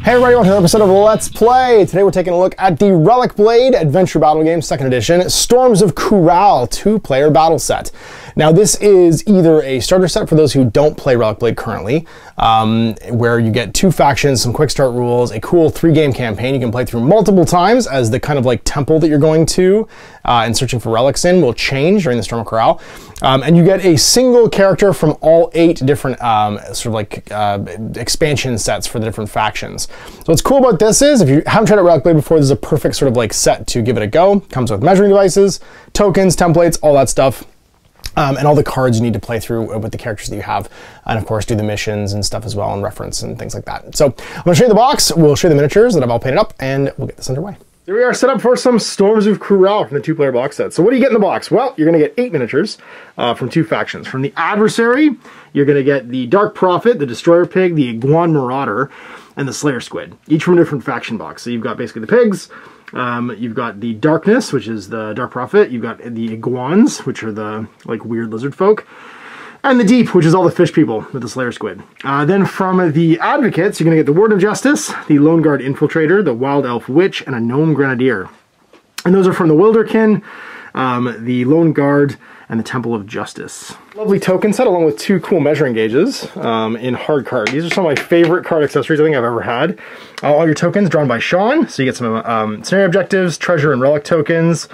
Hey everybody, welcome to another episode of Let's Play. Today we're taking a look at the Relic Blade Adventure Battle Game 2nd Edition, Storms of Kural 2-player battle set. Now this is either a starter set for those who don't play Relic Blade currently, where you get 2 factions, some quick start rules, a cool 3-game campaign you can play through multiple times as the kind of like temple that you're going to and searching for relics in will change during the Storm of Kural. And you get a single character from all 8 different sort of like expansion sets for the different factions. So what's cool about this is, if you haven't tried out Relic Blade before, this is a perfect sort of like set to give it a go. Comes with measuring devices, tokens, templates, all that stuff. And all the cards you need to play through with the characters that you have. And of course, do the missions and stuff as well, and reference and things like that. So I'm gonna show you the box, we'll show you the miniatures that I've all painted up, and we'll get this underway. Here we are set up for some Storms of Kural from the 2-player box set. So what do you get in the box? Well, you're gonna get 8 miniatures from 2 factions. From the Adversary, you're gonna get the Dark Prophet, the Destroyer Pig, the Iguan Marauder, and the Slayer Squid, each from a different faction box. So you've got basically the pigs, you've got the Darkness, which is the Dark Prophet, you've got the Iguans, which are the like weird lizard folk, and the Deep, which is all the fish people with the Slayer Squid. Then from the Advocates, you're going to get the Warden of Justice, the Lone Guard Infiltrator, the Wild Elf Witch, and a Gnome Grenadier. And those are from the Wilderkin, the Lone Guard, and the Temple of Justice. Lovely token set along with 2 cool measuring gauges in hard card. These are some of my favorite card accessories I think I've ever had. All your tokens drawn by Sean, so you get some scenario objectives, treasure and relic tokens,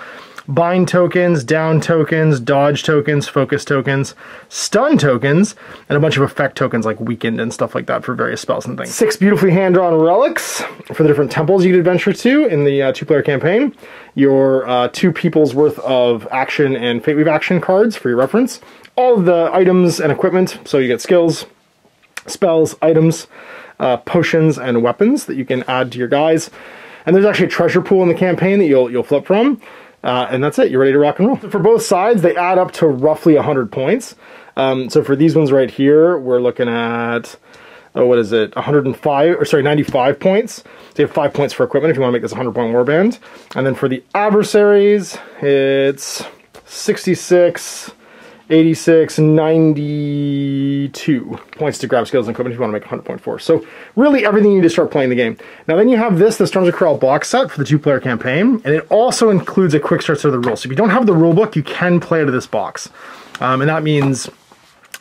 bind tokens, down tokens, dodge tokens, focus tokens, stun tokens, and a bunch of effect tokens like weakened and stuff like that for various spells and things. 6 beautifully hand-drawn relics for the different temples you could adventure to in the 2-player campaign. Your 2 people's worth of action and Fate Weave action cards for your reference. All of the items and equipment, so you get skills, spells, items, potions, and weapons that you can add to your guys. And there's actually a treasure pool in the campaign that you'll flip from. And that's it, you're ready to rock and roll. So for both sides, they add up to roughly 100 points. So for these ones right here, we're looking at, what is it, 95 points. So you have 5 points for equipment if you want to make this a 100-point warband. And then for the Adversaries, it's 66, 86, 92 points to grab skills and equipment if you want to make 100-point force. So really everything you need to start playing the game. Now then you have the Storms of Kural box set for the 2-player campaign, and it also includes a quick start to the rules. So if you don't have the rule book, you can play out of this box. And that means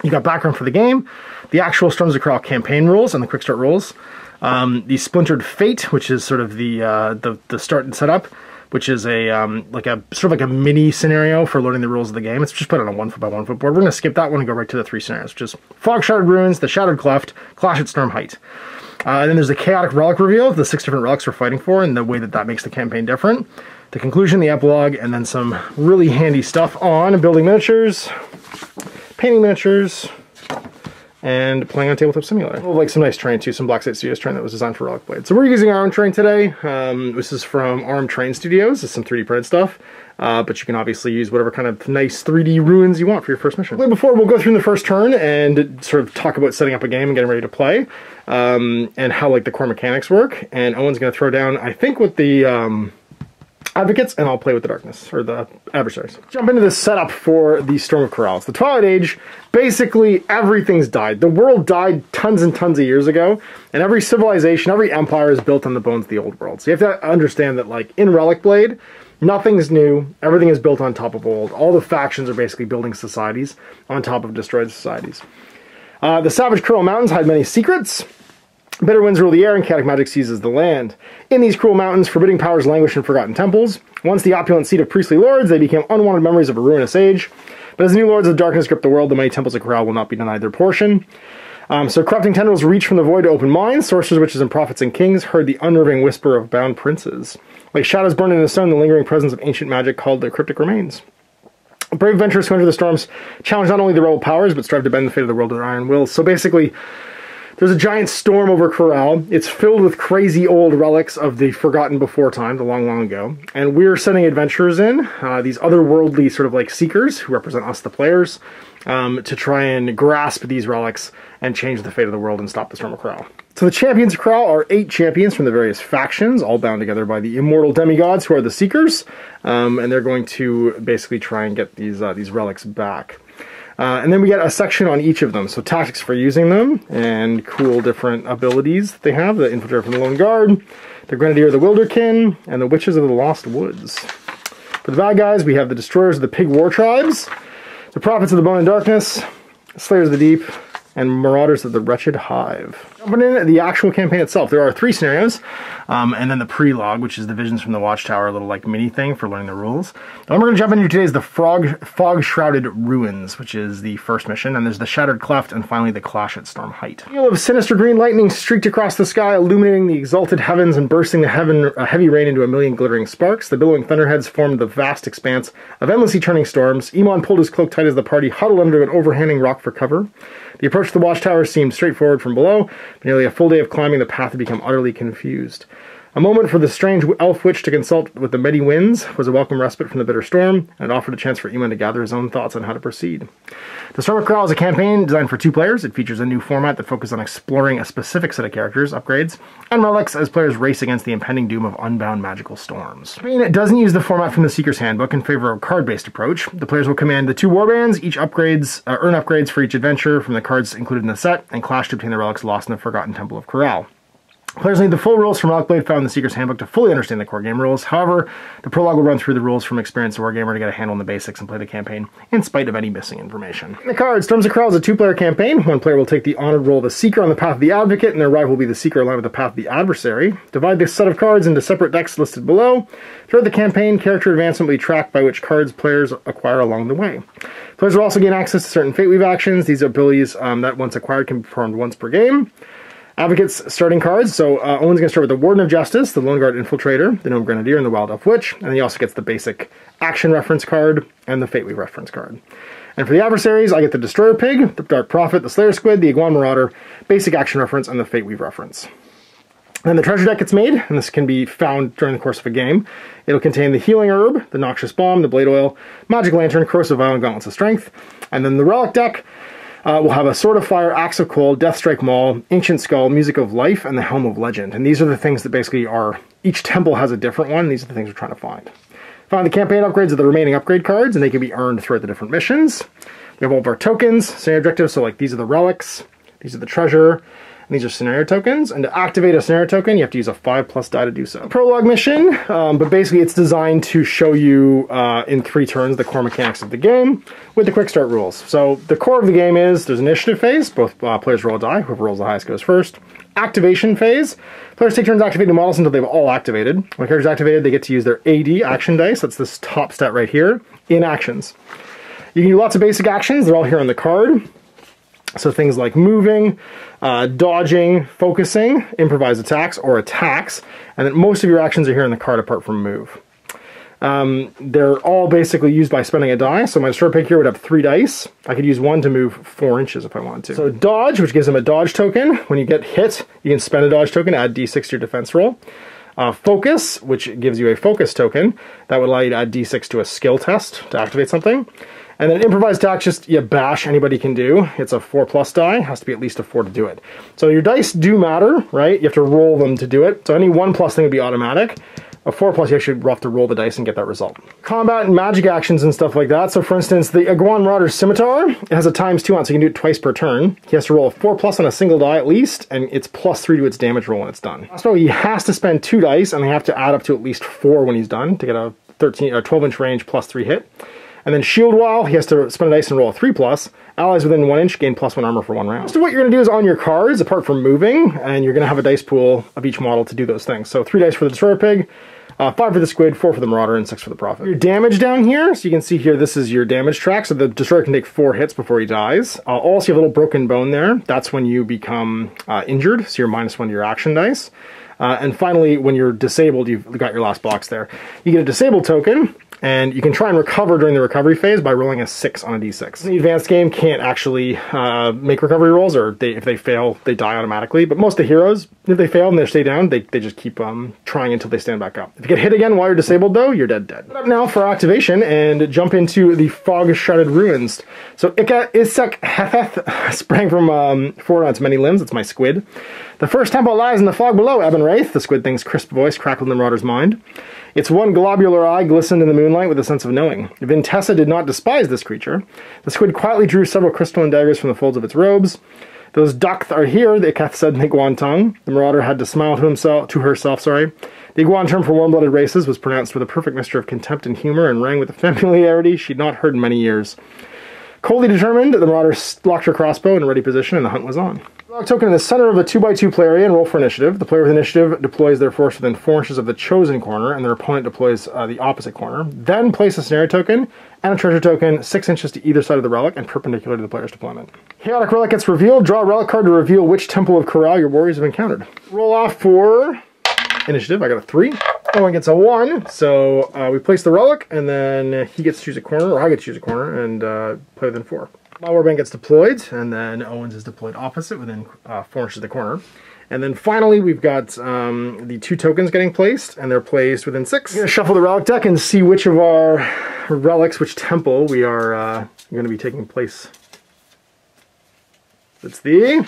you got background for the game, the actual Storms of Kural campaign rules and the quick start rules, the Splintered Fate, which is sort of the start and setup, which is a sort of like a mini scenario for learning the rules of the game. It's just put on a 1-foot by 1-foot board. We're going to skip that one and go right to the 3 scenarios, which is Fog Shrouded Ruins, the Shattered Cleft, Clash at Storm Height. And then there's the Chaotic Relic reveal, the 6 different relics we're fighting for, and the way that makes the campaign different. The conclusion, the epilogue, and then some really handy stuff on building miniatures, painting miniatures, and playing on Tabletop Simulator. Like some nice terrain too, some Black Site Studios terrain that was designed for Relic Blade. So we're using our own terrain today. This is from Arm Terrain Studios. It's some 3D printed stuff, but you can obviously use whatever kind of nice 3D ruins you want for your first mission. Before we'll go through the first turn and sort of talk about setting up a game and getting ready to play, and how like the core mechanics work. And Owen's going to throw down, I think, with the Advocates, and I'll play with the Darkness, or the Adversaries. Jump into this setup for the Storm of Kural. It's the Twilight Age. Basically, everything's died. The world died tons and tons of years ago, and every civilization, every empire is built on the bones of the old world. So you have to understand that, like, in Relic Blade, nothing's new. Everything is built on top of old. All the factions are basically building societies on top of destroyed societies. The Savage Kural Mountains hide many secrets. Bitter winds rule the air and chaotic magic seizes the land. In these cruel mountains, forbidding powers languish in forgotten temples. Once the opulent seat of priestly lords, they became unwanted memories of a ruinous age. But as the new lords of darkness grip the world, the mighty temples of Kural will not be denied their portion. So corrupting tendrils reach from the void to open minds. Sorcerers, witches, and prophets and kings heard the unnerving whisper of bound princes. Like shadows burned in the stone, the lingering presence of ancient magic called their cryptic remains. Brave adventurers who enter the storms challenge not only the rebel powers, but strive to bend the fate of the world with their iron wills. So basically, there's a giant storm over Kural. It's filled with crazy old relics of the forgotten before time, the long, long ago. And we're sending adventurers in, these otherworldly sort of like seekers who represent us, the players, to try and grasp these relics and change the fate of the world and stop the Storm of Kural. So the champions of Kural are 8 champions from the various factions, all bound together by the immortal demigods who are the Seekers, and they're going to basically try and get these relics back. And then we get a section on each of them. So tactics for using them, and cool different abilities that they have. The Infiltrator from the Lone Guard, the Grenadier of the Wilderkin, and the Witches of the Lost Woods. For the bad guys, we have the Destroyers of the Pig War Tribes, the Prophets of the Bone and Darkness, Slayers of the Deep, and Marauders of the Wretched Hive. Jumping in the actual campaign itself, there are 3 scenarios, and then the Prologue, which is the Visions from the Watchtower, a little like mini thing for learning the rules. The one we're going to jump into today is the Fog-Shrouded Ruins, which is the first mission, and there's the Shattered Cleft, and finally the Clash at Storm Height. A of sinister green lightning streaked across the sky, illuminating the exalted heavens and bursting the heavy rain into a million glittering sparks. The billowing thunderheads formed the vast expanse of endlessly turning storms. Emon pulled his cloak tight as the party huddled under an overhanging rock for cover. The approach to the watchtower seemed straightforward from below, but nearly a full day of climbing the path had become utterly confused. A moment for the strange elf witch to consult with the Medi Winds was a welcome respite from the bitter storm, and it offered a chance for Emon to gather his own thoughts on how to proceed. The Storm of Kural is a campaign designed for 2 players. It features a new format that focuses on exploring a specific set of characters, upgrades, and relics as players race against the impending doom of unbound magical storms. It doesn't use the format from the Seeker's Handbook in favor of a card-based approach. The players will command the 2 warbands, each earn upgrades for each adventure from the cards included in the set, and clash to obtain the relics lost in the Forgotten Temple of Kural. Players need the full rules from Relic Blade found in the Seeker's Handbook to fully understand the core game rules. However, the Prologue will run through the rules from experienced wargamer to get a handle on the basics and play the campaign, in spite of any missing information. In the cards, Storms of Kural is a 2-player campaign. One player will take the honored role of the Seeker on the path of the Advocate, and their rival will be the Seeker aligned with the path of the Adversary. Divide this set of cards into separate decks listed below. Throughout the campaign, character advancement will be tracked by which cards players acquire along the way. Players will also gain access to certain Fate Weave actions. These abilities that once acquired can be performed once per game. Advocate's starting cards, so Owen's going to start with the Warden of Justice, the Lone Guard Infiltrator, the Gnome Grenadier, and the Wild Elf Witch, and he also gets the basic action reference card and the Fate Weave reference card. And for the adversaries, I get the Destroyer Pig, the Dark Prophet, the Slayer Squid, the Iguan Marauder, basic action reference, and the Fate Weave reference. Then the treasure deck gets made, and this can be found during the course of a game. It'll contain the Healing Herb, the Noxious Bomb, the Blade Oil, Magic Lantern, Corrosive Vial, and Gauntlets of Strength. And then the Relic deck we'll have a Sword of Fire, Axe of Cold, Deathstrike Maul, Ancient Skull, Music of Life, and the Helm of Legend. And these are the things that basically are, each temple has a different one. These are the things we're trying to find. Find the campaign upgrades of the remaining upgrade cards, and they can be earned throughout the different missions. We have all of our tokens, scenario objectives, so like these are the relics, these are the treasure, and these are scenario tokens. And to activate a scenario token, you have to use a 5+ die to do so. Prologue mission, but basically it's designed to show you in 3 turns the core mechanics of the game with the quick start rules. So the core of the game is there's an initiative phase, both players roll a die, whoever rolls the highest goes first. Activation phase, players take turns activating models until they've all activated. When a character's activated, they get to use their AD action dice, that's this top stat right here, in actions. You can do lots of basic actions, they're all here on the card. So things like moving, dodging, focusing, improvised attacks, or attacks, and then most of your actions are here in the card apart from move. They're all basically used by spending a die, so my Destroyer Pig here would have 3 dice. I could use 1 to move 4 inches if I wanted to. So dodge, which gives them a dodge token. When you get hit, you can spend a dodge token, add d6 to your defense roll. Focus, which gives you a focus token. That would allow you to add d6 to a skill test to activate something. And then improvised attack, just bash, anybody can do. It's a 4+ die, has to be at least a 4 to do it. So your dice do matter, right? You have to roll them to do it. So any 1+ thing would be automatic. A 4+, you actually have to roll the dice and get that result. Combat and magic actions and stuff like that. So for instance, the Iguan Marauder's Scimitar, it has a ×2 on, so you can do it twice per turn. He has to roll a 4+ on a single die at least, and it's +3 to its damage roll when it's done. So he has to spend 2 dice, and they have to add up to at least 4 when he's done to get a 12-inch range +3 hit. And then Shield Wall, he has to spend a dice and roll a 3+. Allies within 1 inch gain +1 armor for 1 round. So what you're going to do is on your cards, apart from moving, and you're going to have a dice pool of each model to do those things. So 3 dice for the Destroyer Pig, 5 for the Squid, 4 for the Marauder, and 6 for the Prophet. Your damage down here, so you can see here, this is your damage track. So the Destroyer can take 4 hits before he dies. Also, you have a little broken bone there. That's when you become injured, so you're -1 to your action dice. And finally, when you're disabled, you've got your last box there. You get a disabled token, and you can try and recover during the recovery phase by rolling a 6 on a d6. The advanced game can't actually make recovery rolls, or if they fail, they die automatically. But most of the heroes, if they fail and they stay down, they just keep trying until they stand back up. If you get hit again while you're disabled, though, you're dead. Up now for activation, and jump into the Fog-Shrouded Ruins. So Isek Hetheth sprang from forward on its many limbs. It's my Squid. The first temple lies in the fog below, Eben Wraith. The Squid thing's crisp voice crackled in the Marauder's mind. Its one globular eye glistened in the moonlight with a sense of knowing. Vintessa did not despise this creature. The squid quietly drew several crystalline daggers from the folds of its robes. Those ducks are here, the Keth said in Iguan tongue. The marauder had to smile to herself. The Iguan term for warm-blooded races was pronounced with a perfect mixture of contempt and humor and rang with a familiarity she'd not heard in many years. Coldly determined, the marauder locked her crossbow in a ready position and the hunt was on. Prologue token in the center of a 2x2 play area and roll for initiative. The player with initiative deploys their force within 4 inches of the chosen corner, and their opponent deploys the opposite corner. Then place a scenario token and a treasure token 6 inches to either side of the relic and perpendicular to the player's deployment. Chaotic relic gets revealed. Draw a relic card to reveal which temple of Kural your warriors have encountered. Roll off for initiative. I got a 3. Owen gets a 1, so we place the relic, and then he gets to choose a corner, or I get to choose a corner, and play within 4. My warband gets deployed, and then Owen's is deployed opposite within 4 inches of the corner. And then finally, we've got the 2 tokens getting placed, and they're placed within 6. I'm going to shuffle the relic deck and see which of our relics, which temple we are going to be taking place. It's the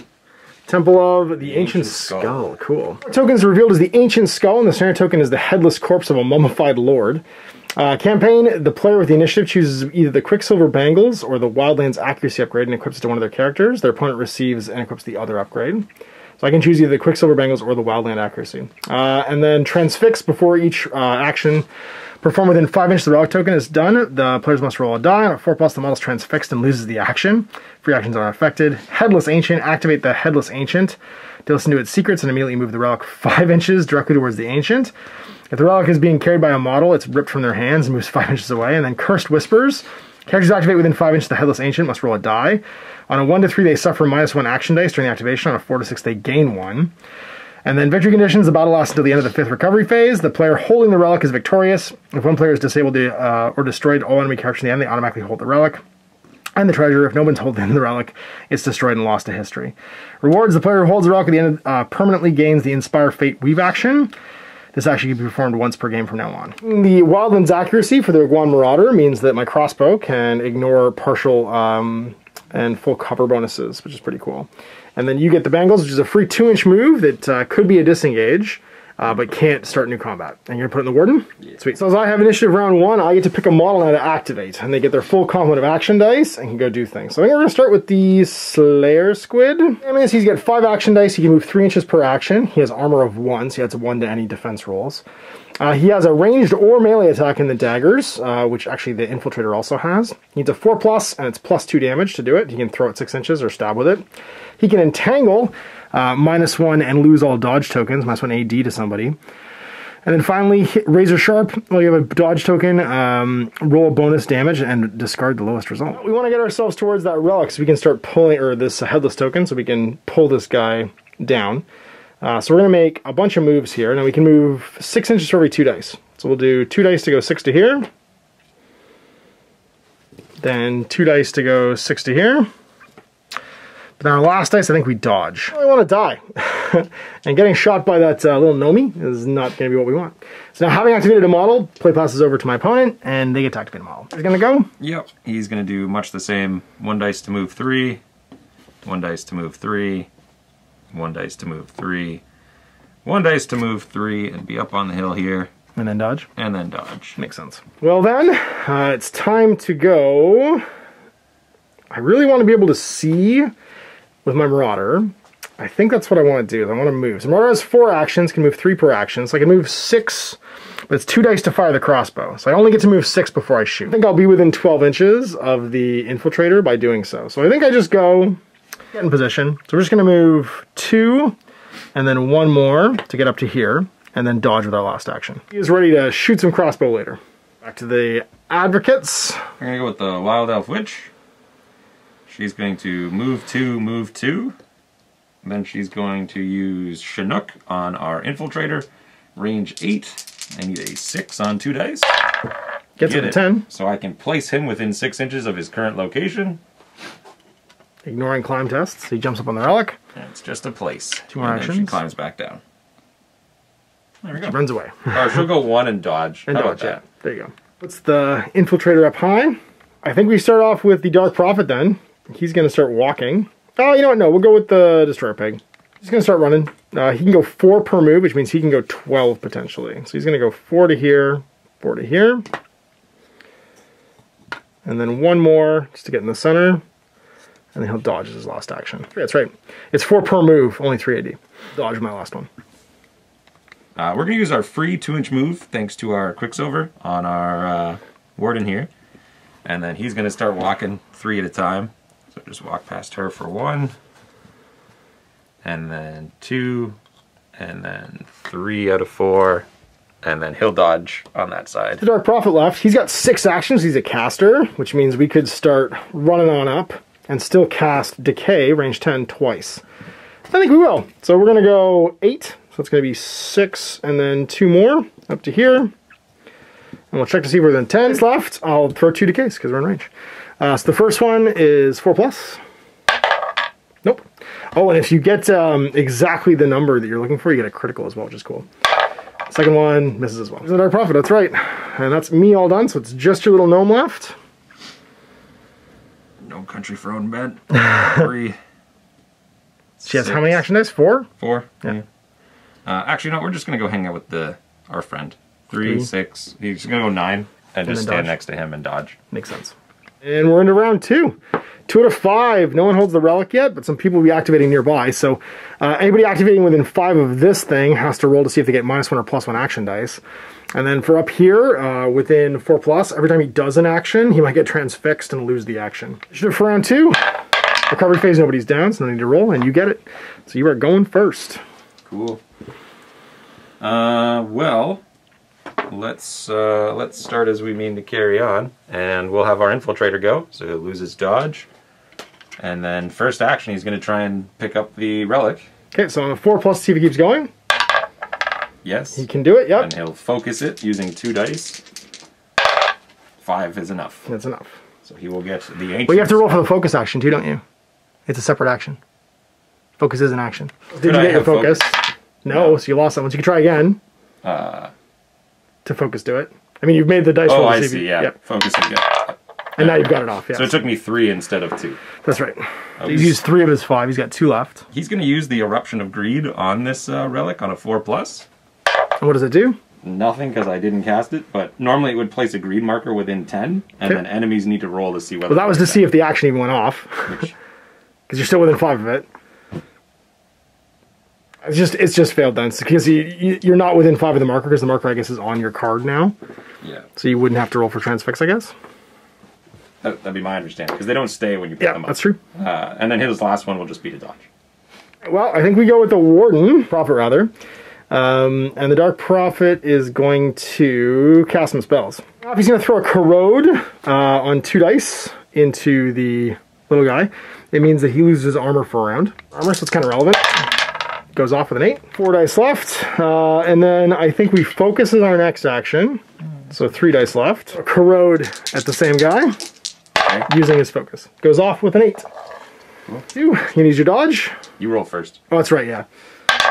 Temple of the Ancient Skull. Cool. Tokens revealed as the Ancient Skull, and the standard token is the headless corpse of a mummified lord. Campaign, the player with the initiative chooses either the Quicksilver Bangles or the Wildlands Accuracy upgrade and equips it to one of their characters. Their opponent receives and equips the other upgrade. So I can choose either the Quicksilver Bangles or the Wildland Accuracy. And then Transfix before each action. Perform within 5 inches of the relic token is done. The players must roll a die. On a 4+, the model is transfixed and loses the action. Free actions are affected. Headless Ancient. Activate the Headless Ancient to listen to its secrets and immediately move the relic 5 inches directly towards the Ancient. If the relic is being carried by a model, it's ripped from their hands and moves 5 inches away. And then Cursed Whispers. Characters activate within 5 inches of the Headless Ancient must roll a die. On a 1 to 3, they suffer -1 action dice during the activation. On a 4 to 6, they gain 1. And then victory conditions, the battle lasts until the end of the 5th recovery phase. The player holding the relic is victorious. If one player is disabled or destroyed all enemy characters in the end, they automatically hold the relic. And the treasure, if no one's holding the relic, it's destroyed and lost to history. Rewards, the player who holds the relic at the end permanently gains the Inspire Fate Weave action. This actually can be performed once per game from now on. The Wildlands Accuracy for the Iguan Marauder means that my crossbow can ignore partial and full cover bonuses, which is pretty cool. And then you get the Bangles, which is a free 2-inch move that could be a disengage, but can't start new combat. And you're going to put it in the Warden? Yeah. Sweet. So as I have initiative round 1, I get to pick a model now to activate, and they get their full complement of action dice and can go do things. So I think we're going to start with the Slayer Squid. That means he's got 5 action dice. He can move 3 inches per action. He has armor of 1, so he adds a 1 to any defense rolls. He has a ranged or melee attack in the daggers, which actually the Infiltrator also has. He needs a 4+, and it's +2 damage to do it. He can throw it 6 inches or stab with it. He can entangle, -1, and lose all dodge tokens, -1 AD to somebody. And then finally, Razor Sharp. Well, you have a dodge token, roll a bonus damage, and discard the lowest result. We want to get ourselves towards that relic so we can start pulling, or this headless token, so we can pull this guy down. So we're going to make a bunch of moves here. Now we can move 6 inches for every 2 dice. So we'll do 2 dice to go 6 to here. Then 2 dice to go 6 to here. But then our last dice, I think we dodge. I want to die. And getting shot by that little Nomi is not going to be what we want. So now having activated a model, play passes over to my opponent, and they get to activate a model. He's going to go? Yep. He's going to do much the same. 1 dice to move 3. 1 dice to move 3. 1 dice to move 3, 1 dice to move 3, and be up on the hill here. And then dodge? And then dodge. Makes sense. Well then, it's time to go. I really want to be able to see with my Marauder. I think that's what I want to do. I want to move. So Marauder has 4 actions, can move 3 per action, so I can move 6, but it's 2 dice to fire the crossbow. So I only get to move 6 before I shoot. I think I'll be within 12 inches of the Infiltrator by doing so. So I think I just go... get in position. So we're just going to move 2 and then 1 more to get up to here and then dodge with our last action. He is ready to shoot some crossbow later. Back to the Advocates. We're going to go with the Wild Elf Witch. She's going to move 2, move 2. And then she's going to use Chinook on our Infiltrator. Range 8. I need a 6 on 2 dice. Gets it to 10. So I can place him within 6 inches of his current location. Ignoring climb tests, he jumps up on the relic. And it's just a place. 2 more actions. She climbs back down. There we go. She runs away. Or she'll go 1 and dodge. And dodge, yeah. There you go. Puts the Infiltrator up high. I think we start off with the Dark Prophet then. He's going to start walking. Oh, you know what? No, we'll go with the Destroyer Pig. He's going to start running He can go 4 per move, which means he can go 12 potentially. So he's going to go 4 to here, 4 to here. And then 1 more just to get in the center. And then he'll dodge as his last action. That's right. It's 4 per move, only 3 AD. Dodge my last one. We're going to use our free 2-inch move thanks to our Quicksilver on our warden here. And then he's going to start walking 3 at a time. So just walk past her for 1. And then 2. And then 3 out of 4. And then he'll dodge on that side. The Dark Prophet left. He's got 6 actions. He's a caster, which means we could start running on up and still cast Decay, range 10, twice. I think we will. So we're going to go 8. So it's going to be 6 and then 2 more up to here. And we'll check to see if we're within 10 is left. I'll throw 2 Decays because we're in range. So the first one is 4+. Nope. Oh, and if you get exactly the number that you're looking for, you get a critical as well, which is cool. Second one misses as well. There's a Dark Prophet, that's right. And that's me all done, so it's just your little gnome left. No country for own bed. 3. She has how many action dice? 4? 4. Yeah. Actually, no, we're just going to go hang out with our friend. 3, 6. He's going to go 9 and just stand next to him and dodge. Makes sense. And we're into round 2. 2 out of 5. No one holds the relic yet, but some people will be activating nearby. So anybody activating within 5 of this thing has to roll to see if they get -1 or +1 action dice. And then for up here, within 4+, every time he does an action, he might get transfixed and lose the action. For round 2, recovery phase, nobody's down, so no need to roll, and you get it. So you are going first. Cool. Well, let's start as we mean to carry on, and we'll have our infiltrator go, so he'll lose his dodge. And then first action, he's going to try and pick up the relic. Okay, so on a 4+, see if he keeps going. Yes. He can do it, yep. And he'll focus it using 2 dice. 5 is enough. That's enough. So he will get the ancient. Well, you have to roll for the focus action too, don't you? It's a separate action. Focus is an action. Did you get your focus? No, so you lost that one. So you can try again. To focus do it. I mean, you've made the dice roll. Oh, I see, yeah. Focus again. And now you've got it off, yeah. So it took me 3 instead of 2. That's right. So he's used 3 of his 5. He's got 2 left. He's going to use the Eruption of Greed on this relic on a 4+. And what does it do? Nothing, because I didn't cast it, but normally it would place a greed marker within 10, and then enemies need to roll to see whether... Well, that was to see if the action even went off. Because you're still within 5 of it. It's just failed then. Because you're not within 5 of the marker, because the marker, I guess, is on your card now. Yeah. So you wouldn't have to roll for transfix, I guess. That'd be my understanding, because they don't stay when you pick them up. That's true. And then his last one will just be to dodge. Well, I think we go with the Warden, Prophet rather. And the Dark Prophet is going to cast some spells. He's going to throw a corrode on 2 dice into the little guy. It means that he loses armor for a round. Armor, so it's kind of relevant. Goes off with an 8. 4 dice left. And then I think we focus as our next action. So 3 dice left. A corrode at the same guy. Using his focus. Goes off with an 8. Cool. 2. You need your dodge. You roll first. Oh, that's right, yeah.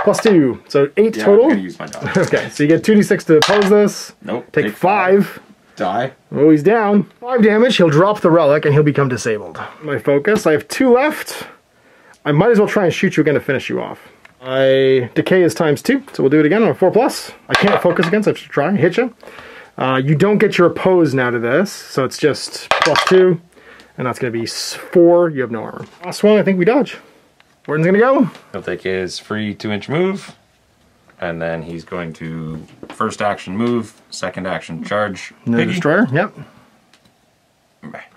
+2. So 8 total. I'm going to use my dodge. Okay, so you get 2d6 to oppose this. Nope. Take 5. Die. Oh, he's down. 5 damage. He'll drop the relic and he'll become disabled. My focus. I have 2 left. I might as well try and shoot you again to finish you off. My decay is ×2, so we'll do it again on a 4+. I can't focus again, so I have to try. Hit you. You don't get your oppose now to this, so it's just +2. And that's going to be 4. You have no armor. Last one, I think we dodge. Warden's going to go. He'll take his free 2-inch move. And then he's going to first action move, second action charge. No destroyer, yep.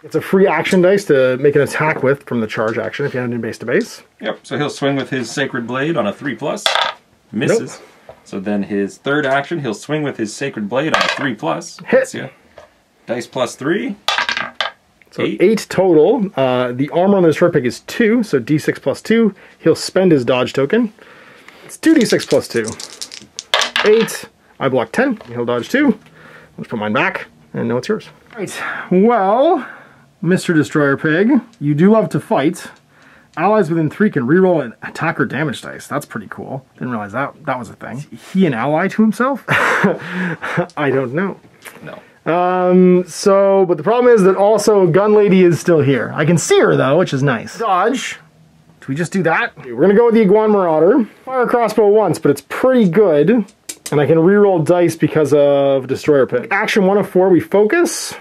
It's a free action dice to make an attack with from the charge action if you have it in base to base. Yep, so he'll swing with his Sacred Blade on a 3+. Misses. Nope. So then his third action, he'll swing with his Sacred Blade on a 3+. Hit. Yeah. Dice +3. So 8 total. The armor on the destroyer pick is 2, so d6 +2. He'll spend his dodge token. It's 2d6 +2. 8. I block 10. He'll dodge 2. Let's put mine back, and now it's yours. Right. Well, Mr. Destroyer Pig, you do love to fight. Allies within 3 can reroll an attack or damage dice. That's pretty cool. Didn't realize that was a thing. Is he an ally to himself? I don't know. No. But the problem is that also Gun Lady is still here. I can see her though, which is nice. Dodge. Do we just do that? We're gonna go with the Iguan Marauder. Fire crossbow once, but it's pretty good. And I can reroll dice because of Destroyer Pig. Action 1 of 4, we focus.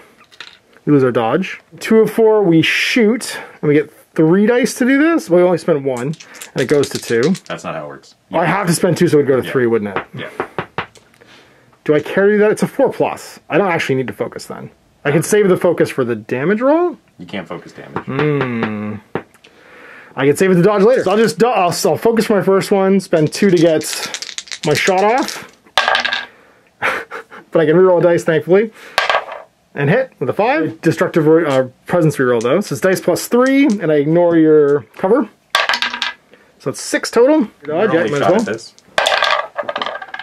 We lose our dodge. 2 of 4, we shoot. And we get 3 dice to do this. Well, we only spend 1, and it goes to 2. That's not how it works. Well, I have to spend 2, so it would go to 3, wouldn't it? Yeah. Do I carry that? It's a 4+. I don't actually need to focus then. I can save the focus for the damage roll. You can't focus damage. I can save it to dodge later. So I'll focus for my first one, spend 2 to get my shot off. But I can reroll a dice, thankfully. And hit with a 5. Destructive presence reroll though. So it's dice plus 3, and I ignore your cover. So it's 6 total. Dodge, yeah, might as well. This.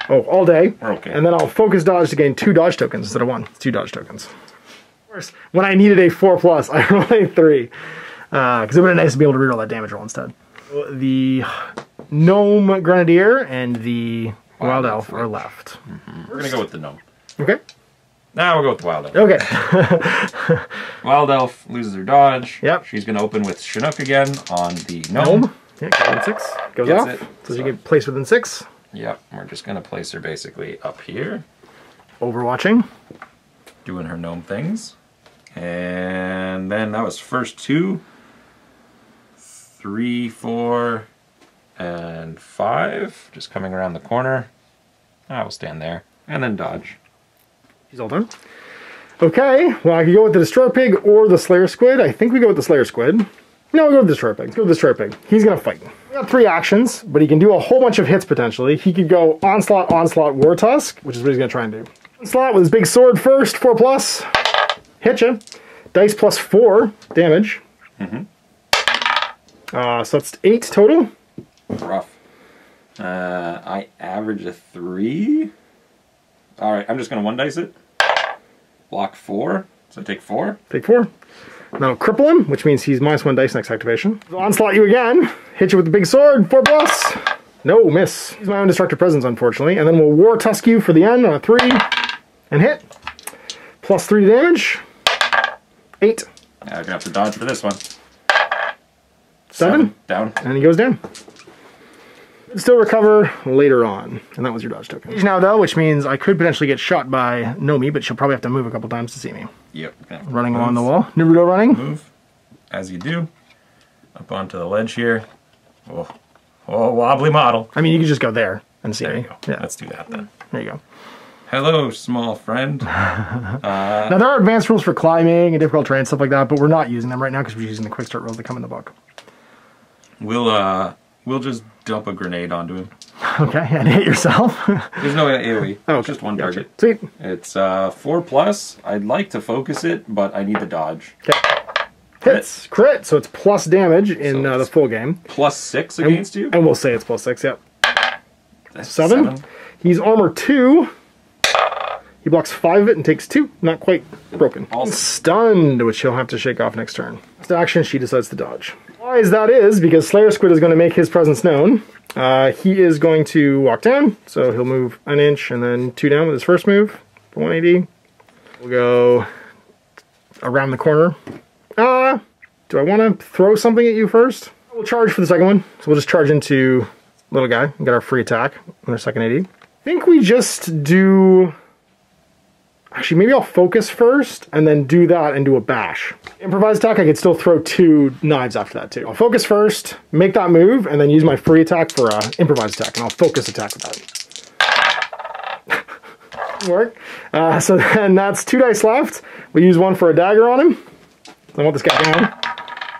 Oh, all day. We're okay. And then I'll focus dodge to gain 2 dodge tokens instead of 1. It's 2 dodge tokens. Of course, when I needed a 4+, I rolled a 3. Because it would have been nice to be able to reroll that damage roll instead. The Gnome Grenadier and the Wild Elf are left. We're going to go with the Gnome. Okay. Now we'll go with the Wild Elf. Okay. Wild Elf loses her dodge. Yep. She's going to open with Chinook again on the Gnome. Yeah, goes within 6. Goes Gets off. it. So she can place within 6. Yep. We're just going to place her basically up here. Overwatching. Doing her gnome things. And then that was first 2, 3, 4, and 5. Just coming around the corner. I will stand there. And then dodge. She's all done. Okay, well I could go with the Destroyer Pig or the Slayer Squid. I think we go with the Slayer Squid. No, we'll go with the Destroyer Pig. Let's go with the Destroyer Pig. He's gonna fight. We got 3 actions, but he can do a whole bunch of hits potentially. He could go Onslaught, Onslaught, War Tusk, which is what he's gonna try and do. Onslaught with his big sword first, 4+. Hit ya. Dice plus 4 damage. So that's 8 total. Rough. I average a 3. Alright, I'm just going to 1 dice it. Block 4. So I take 4. Take 4. Now cripple him, which means he's -1 dice next activation. So onslaught you again. Hit you with the big sword, 4+. No, miss. Use my own destructive presence, unfortunately. And then we'll War Tusk you for the end on a 3. And hit. Plus 3 damage. 8. Yeah, I'm going to have to dodge for this one. 7. Down. And he goes down. Still recover later on. And that was your dodge token. Now though, which means I could potentially get shot by Nomi, but she'll probably have to move a couple times to see me. Yep. Running along the wall. Naruto running. Move. As you do. Up onto the ledge here. Oh, wobbly model. I mean, you could just go there and see There me. you go. Yeah. Let's do that then. There you go. Hello, small friend. Now there are advanced rules for climbing and difficult terrain, stuff like that, but we're not using them right now because we're using the quick start rules that come in the book. We'll just dump a grenade onto him. Okay, and hit yourself. There's no AoE. Oh, it's just 1 target. Sweet. It's 4+. I'd like to focus it, but I need the dodge. Okay. Hits. Crit, so it's plus damage in the full game. +6 against you? And we'll say it's +6, yep. That's 7. He's armor 2. He blocks 5 of it and takes 2. Not quite broken. Also stunned, which he'll have to shake off next turn. Next action, she decides to dodge. Why is because Slayer Squid is going to make his presence known. He is going to walk down, so he'll move an inch and then 2 down with his first move for 180. We'll go around the corner. Do I want to throw something at you first? We'll charge for the second one, so we'll just charge into little guy and get our free attack on our second 80. I think we just do... Actually, maybe I'll focus first and then do that and do a bash. Improvised attack, I could still throw 2 knives after that too. I'll focus first, make that move, and then use my free attack for improvised attack, and I'll focus attack with that. Work. So then that's 2 dice left. We use 1 for a dagger on him. I want this guy down.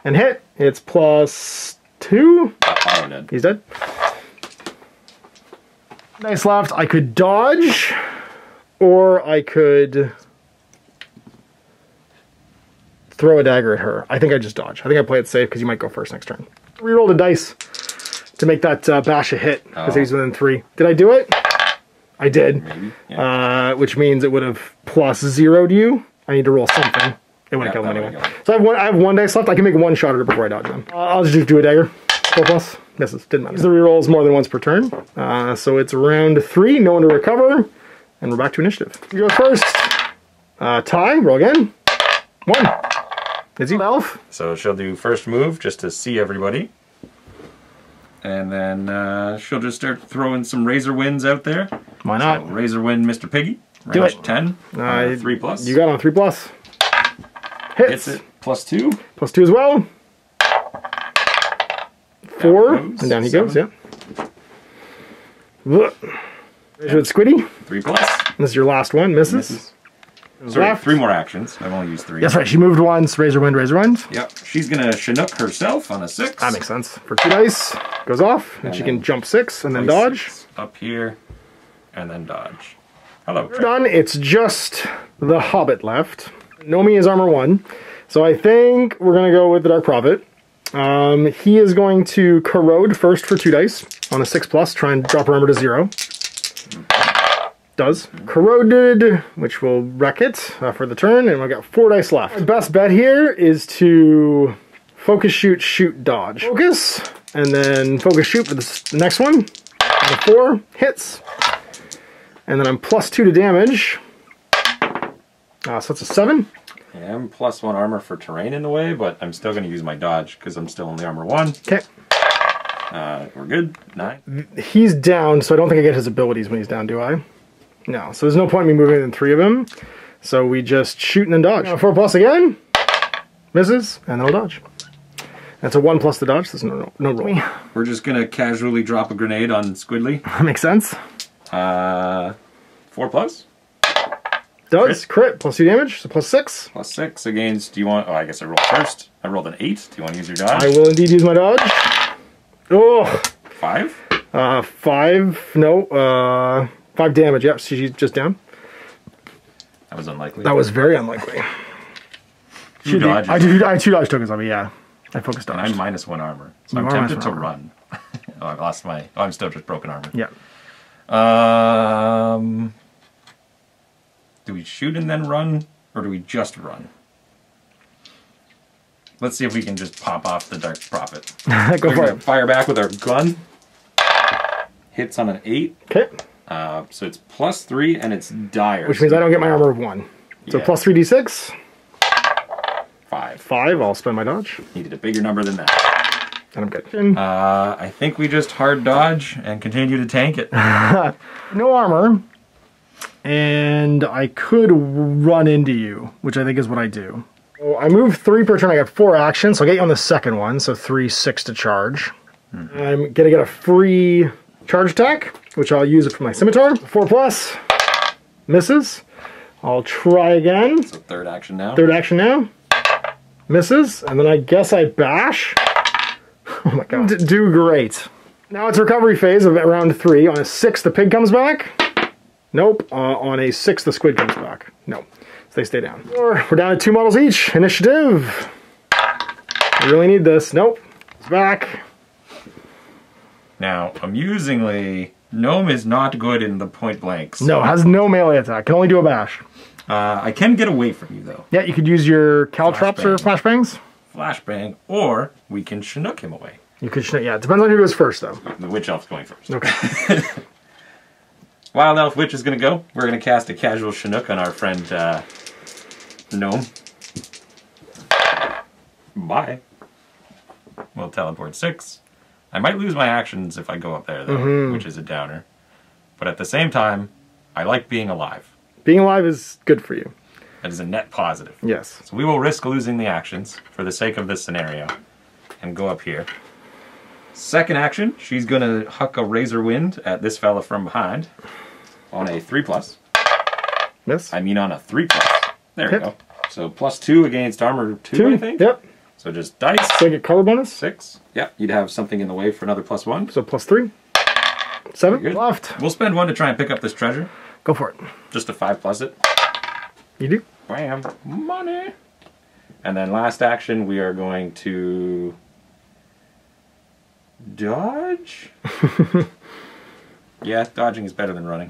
And hit. It's +2. Oh, dead. He's dead. Dice left. I could dodge. Or I could throw a dagger at her. I think I just dodge. I think I play it safe because you might go first next turn. Rerolled a dice to make that bash a hit because he's within 3. Did I do it? I did. Maybe, yeah. Which means it would have +0'd you. I need to roll something. It wouldn't kill him anyway. So I have 1 dice left. I can make 1 shot at her before I dodge them. I'll just do a dagger. 4+. Misses. Didn't matter. The rerolls more than once per turn. So it's round 3. No one to recover. And we're back to initiative. You go first. Tie, roll again. 1. Is he elf? So she'll do first move just to see everybody. And then she'll just start throwing some Razor Winds out there. Why not? So, Razor Wind, Mr. Piggy. Do Range it. 10. 3+. You got on 3+. Hits it. +2. +2 as well. 4. And down he goes, yeah. With Squiddy. 3+. This is your last one. Misses. Sorry, 3 more actions. I've only used 3. That's right. She moved once. Razor Wind, Razor Wind. Yep. She's going to Chinook herself on a 6. That makes sense. For 2 dice. Goes off. And she can jump 6 and then dodge. Up here. And then dodge. Hello. We're done. It's just the Hobbit left. Nomi is armor 1. So I think we're going to go with the Dark Prophet. He is going to corrode first for 2 dice on a 6+, try and drop her armor to 0. Does. Corroded, which will wreck it for the turn, and we've got 4 dice left. My best bet here is to focus, shoot, shoot, dodge. Focus, and then focus, shoot for the next one. And a 4 hits. And then I'm +2 to damage. So that's a 7. Yeah, I'm +1 armor for terrain in the way, but I'm still going to use my dodge because I'm still only armor 1. Okay. We're good. 9. He's down, so I don't think I get his abilities when he's down, do I? No. So there's no point in me moving than 3 of them. So we just shoot and then dodge. 4+ again. Misses, and then I'll dodge. That's a 1+ to dodge. There's no roll. We're just going to casually drop a grenade on Squidly. That makes sense. 4+. Does. Crit. +2 damage, so +6. +6 against, do you want, oh, I guess I rolled first. I rolled an 8. Do you want to use your dodge? I will indeed use my dodge. Oh. 5? 5, no, 5 damage, yep, she's just down. That was unlikely. That was very unlikely. Two dodges. I had 2 dodge tokens on me, yeah. I focused dodge. And I'm -1 armor, so I'm tempted to run. Oh, I lost my, oh, I'm still just broken armor. Yeah. Do we shoot and then run, or do we just run? Let's see if we can just pop off the Dark Prophet. Go for it. Fire back with our gun. Hits on an 8. Okay. So it's +3 and it's dire. Which means I don't get my armor of 1. So Yeah. +3d6. 5. 5, I'll spend my dodge. Needed a bigger number than that. And I'm good. I think we just hard dodge and continue to tank it. No armor. And I could run into you, which I think is what I do. So I move 3 per turn. I got 4 actions, so I'll get you on the second one. So 3, 6 to charge. I'm going to get a free charge attack, which I'll use it for my scimitar. 4+. Misses. I'll try again. So third action now. Third action now. Misses. And then I guess I bash. Oh my god. Do great. Now it's recovery phase of round 3. On a 6, the pig comes back. Nope. On a 6, the squid comes back. No. So they stay down. We're down to 2 models each. Initiative. I really need this. Nope. It's back. Now, amusingly, Gnome is not good in the point blanks. No, has no melee attack. Can only do a bash. I can get away from you, though. Yeah, you could use your caltrops or flashbangs. Flashbang, or we can Chinook him away. You could, yeah, it depends on who goes first, though. The Witch Elf's going first. Okay. Wild Elf Witch is going to go. We're going to cast a casual Chinook on our friend Gnome. Bye. We'll teleport 6. I might lose my actions if I go up there, though, which is a downer. But at the same time, I like being alive. Being alive is good for you. That is a net positive. Yes. So we will risk losing the actions for the sake of this scenario and go up here. Second action, she's going to huck a Razor Wind at this fella from behind on a 3+. Miss. I mean on a 3+. There we go. So +2 against armor 2, I think? Yep. So just dice. So I get color bonus? 6. Yep, you'd have something in the way for another +1. So +3. 7 Good. left. We'll spend 1 to try and pick up this treasure. Go for it. Just to 5+ it. You do. Bam. Money. And then last action, we are going to dodge? Yeah, dodging is better than running.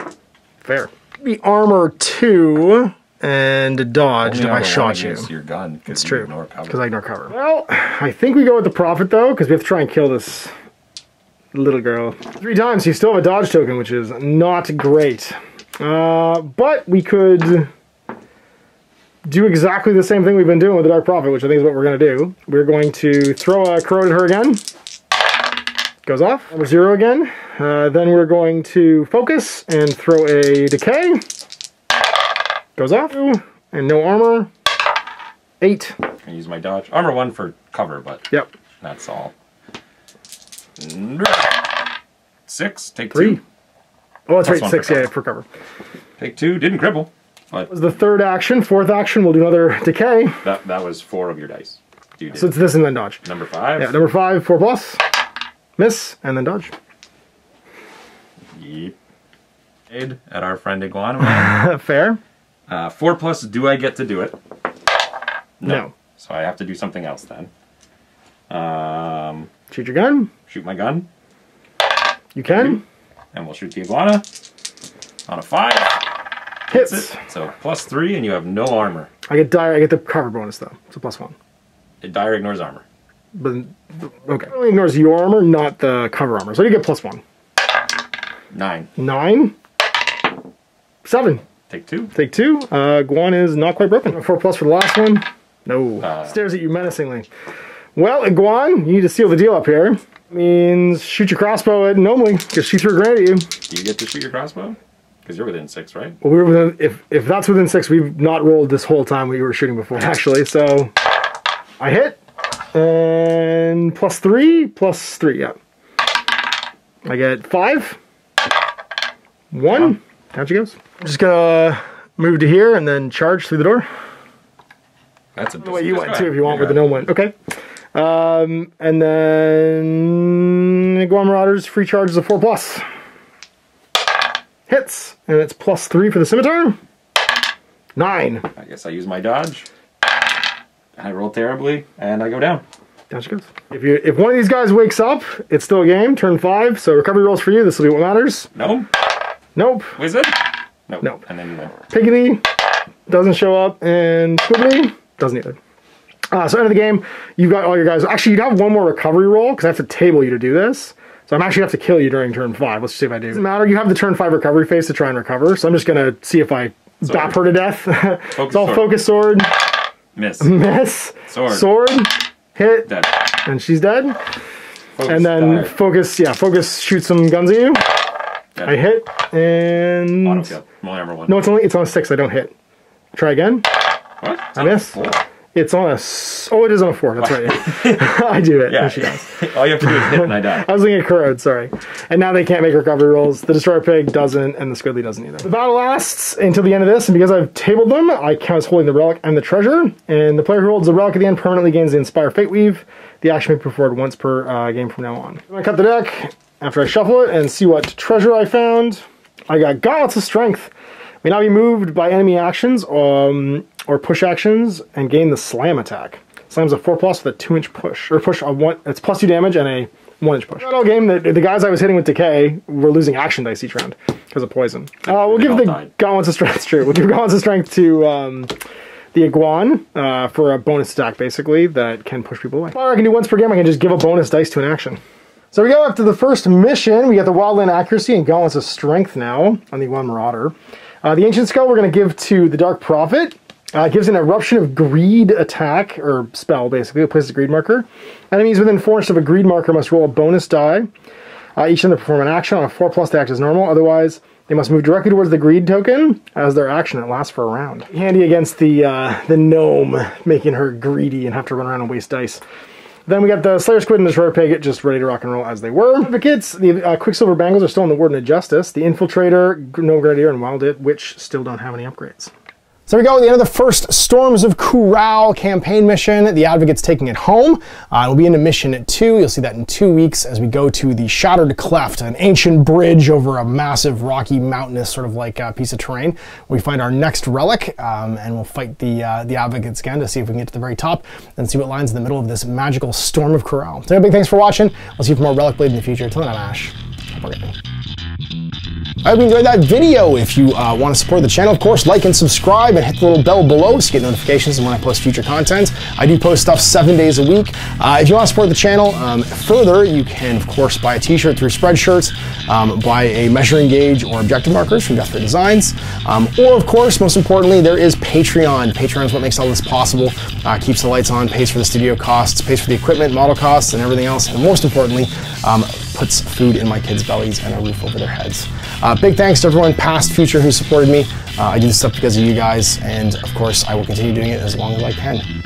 Fair. Be armor 2 and dodged if Only I shot you. your gun. It's you true. Ignore cover. Because I ignore cover. Well, I think we go with the Prophet, though, because we have to try and kill this little girl. 3 times, you still have a dodge token, which is not great. But we could do exactly the same thing we've been doing with the Dark Prophet, which I think is what we're going to do. We're going to throw a corrode at her again. Goes off. Number 0 again. Then we're going to focus and throw a decay. Goes off. And no armor. 8. I use my dodge. Armor 1 for cover, but yep, that's all. 6. Take 3. 2. Oh, that's Plus right. 6. Yeah, for cover. Take 2. Didn't cripple. But that was the 3rd action. 4th action, we'll do another decay. That was 4 of your dice. So it's this and then dodge. Number 5. Yeah, number 5, 4+. Miss, and then dodge. Yep. At our friend Iguana. Fair. 4+, do I get to do it? No. So I have to do something else then. Shoot your gun. Shoot my gun. You can. And we'll shoot the iguana. On a 5. Hits. It. So +3, and you have no armor. I get the cover bonus though. It's a +1. Dire ignores armor. But okay. It only ignores your armor, not the cover armor. So you get +1. 9. 9. 7. Take 2. Take 2. Guan is not quite broken. 4+ for the last one. No. Stares at you menacingly. Well, Guan, you need to seal the deal up here. Means shoot your crossbow at Nomely, because she threw a grenade at you. Do you get to shoot your crossbow? Because you're within 6, right? Well, we're within, if that's within 6, we've not rolled this whole time we were shooting before, actually. So I hit, and +3, yeah. I get 5, 1. Down she goes. I'm just gonna move to here and then charge through the door. That's a The way you went too, if you want, with the gnome one. Okay. And then Guam Marauders free charges of 4+. Hits, and it's +3 for the scimitar. 9. I guess I use my dodge. I roll terribly, and I go down. Down she goes. If one of these guys wakes up, it's still a game. Turn 5, so recovery rolls for you. This will be what matters. Nope. Nope. Wizard? Nope. Nope. And then you win. Piggity doesn't show up, and Squibbly doesn't either. So end of the game, you've got all your guys. Actually, you'd have one more recovery roll, because I have to table you to do this. So I'm actually have to kill you during turn 5. Let's see if I do. Doesn't matter. You have the turn 5 recovery phase to try and recover. So I'm just going to see if I bap her to death. It's all focus sword. Miss. Miss. Sword. Hit. Dead. And she's dead. Focus and then died. focus shoots some guns at you. Dead. I hit. And... Auto kill. My armor 1. No, it's on a 6. I don't hit. Try again. What? I miss. 4. It's on a... Oh, it is on a 4. That's right. Yeah. I do it. Yeah. She does. All you have to do is hit and I die. I was looking at Kurod, sorry. And now they can't make recovery rolls. The Destroyer Pig doesn't, and the Squidly doesn't either. The battle lasts until the end of this, and because I've tabled them, I count as holding the relic and the treasure. And the player who holds the relic at the end permanently gains the Inspire Fate Weave. The action may be performed once per game from now on. I'm going to cut the deck after I shuffle it and see what treasure I found. I got Gauntlets of Strength. May not be moved by enemy actions or push actions, and gain the Slam attack. Slam's a 4+ with a 2-inch push, or push a 1. It's +2 damage and a 1-inch push. That all game, the guys I was hitting with Decay were losing action dice each round because of poison. We'll give the Gauntlets of Strength. True. We'll give Gauntlets of Strength to the Iguan for a bonus attack, basically, that can push people away. Or I can do once per game. I can just give a bonus dice to an action. So we go after the first mission. We got the Wildland Accuracy and Gauntlets of Strength now on the Iguan Marauder. The Ancient Skull we're going to give to the Dark Prophet. It gives an Eruption of Greed attack, or spell, basically. It places a greed marker. Enemies within 4 inches of a greed marker must roll a bonus die. Each of them perform an action. On a 4+, they act as normal. Otherwise, they must move directly towards the greed token as their action. It lasts for a round. Handy against the gnome, making her greedy and have to run around and waste dice. Then we got the Slayer Squid and the Destroyer Pig, just ready to rock and roll as they were. Advocates, the Quicksilver Bangles are still in the Warden of Justice. The Infiltrator, Gnome Grenadier, and Wild It, which still don't have any upgrades. So we go at the end of the first Storms of Kural campaign mission. The Advocate's taking it home. We'll be into mission 2. You'll see that in 2 weeks as we go to the Shattered Cleft, an ancient bridge over a massive, rocky, mountainous sort of like piece of terrain. We find our next relic, and we'll fight the Advocates again to see if we can get to the very top and see what lies in the middle of this magical Storm of Kural. So big thanks for watching. We'll see you for more Relic Blade in the future. Till then, I'm Ash. Have a great day. I hope you enjoyed that video. If you want to support the channel, of course, like and subscribe and hit the little bell below so you get notifications when I post future content. I do post stuff 7 days a week. If you want to support the channel further, you can, of course, buy a t-shirt through Spreadshirts, buy a measuring gauge or objective markers from Deathbit Designs, or, of course, most importantly, there is Patreon. Patreon is what makes all this possible, keeps the lights on, pays for the studio costs, pays for the equipment, model costs, and everything else, and most importantly, puts food in my kids' bellies and a roof over their heads. Big thanks to everyone, past, future, who supported me. I do this stuff because of you guys, and of course, I will continue doing it as long as I can.